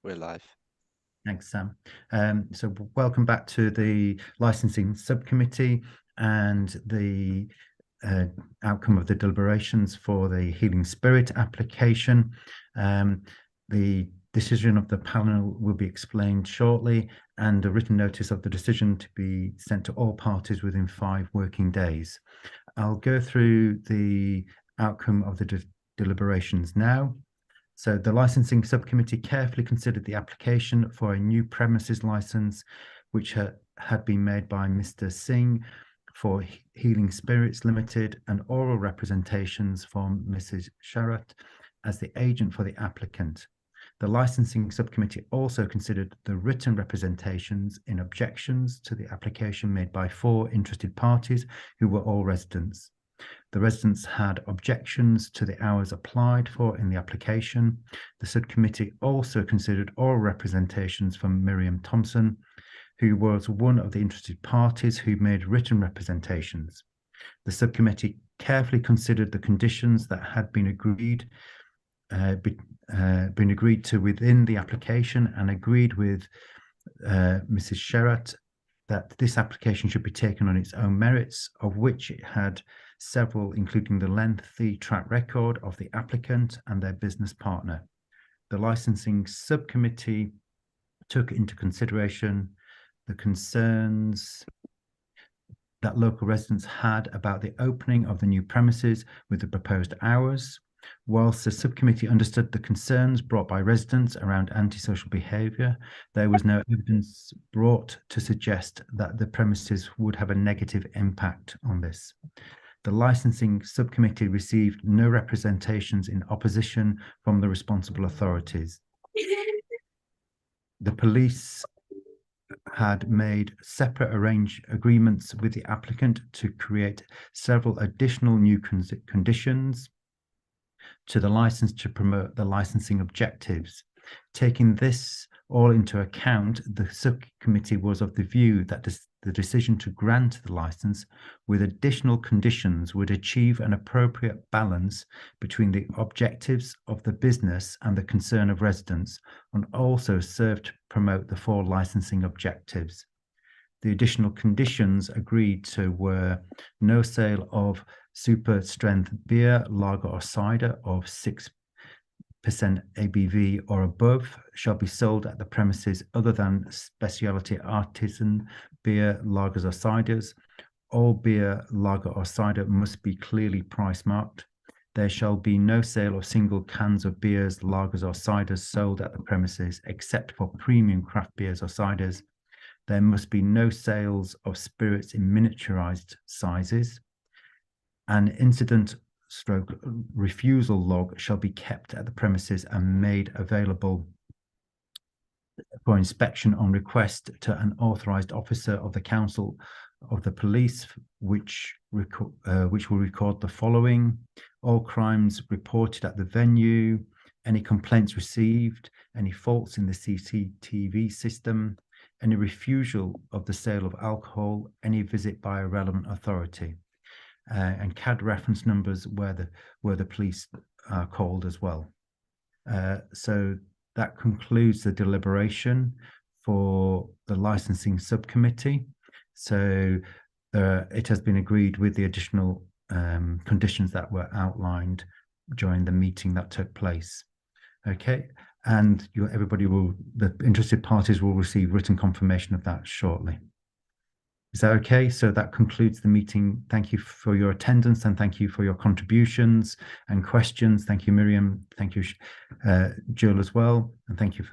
We're live. Thanks, Sam. So welcome back to the licensing subcommittee and the outcome of the deliberations for the Healing Spirit application. The decision of the panel will be explained shortly, and a written notice of the decision to be sent to all parties within 5 working days. I'll go through the outcome of the deliberations now. So the licensing subcommittee carefully considered the application for a new premises license, which had been made by Mr. Singh for Healing Spirits Limited, and oral representations from Mrs. Sharat as the agent for the applicant. The licensing subcommittee also considered the written representations in objections to the application made by 4 interested parties who were all residents. The residents had objections to the hours applied for in the application. The subcommittee also considered oral representations from Miriam Thompson, who was one of the interested parties who made written representations. The subcommittee carefully considered the conditions that had been agreed to within the application, and agreed with Mrs. Sharat that this application should be taken on its own merits, of which it had several, including the lengthy track record of the applicant and their business partner. The licensing subcommittee took into consideration the concerns that local residents had about the opening of the new premises with the proposed hours. Whilst the subcommittee understood the concerns brought by residents around antisocial behaviour, there was no evidence brought to suggest that the premises would have a negative impact on this. The licensing subcommittee received no representations in opposition from the responsible authorities. The police had made separate agreements with the applicant to create several additional new conditions to the license to promote the licensing objectives. Taking this all into account, the subcommittee was of the view that the decision to grant the license with additional conditions would achieve an appropriate balance between the objectives of the business and the concern of residents, and also serve to promote the 4 licensing objectives. The additional conditions agreed to were no sale of super strength beer, lager or cider of 6% ABV or above shall be sold at the premises other than specialty artisan beer, lagers or ciders. All beer, lager or cider must be clearly price marked. There shall be no sale of single cans of beers, lagers or ciders sold at the premises except for premium craft beers or ciders. There must be no sales of spirits in miniaturized sizes. An incident stroke refusal log shall be kept at the premises and made available for inspection on request to an authorized officer of the council of the police, which will record the following: all crimes reported at the venue, any complaints received, any faults in the CCTV system, any refusal of the sale of alcohol, any visit by a relevant authority, and CAD reference numbers where the police are called as well. So that concludes the deliberation for the licensing subcommittee. So it has been agreed with the additional conditions that were outlined during the meeting that took place. Okay, and the interested parties will receive written confirmation of that shortly. Is that okay? So that concludes the meeting. Thank you for your attendance, and thank you for your contributions and questions. Thank you, Miriam. Thank you, Jill, as well. And thank you for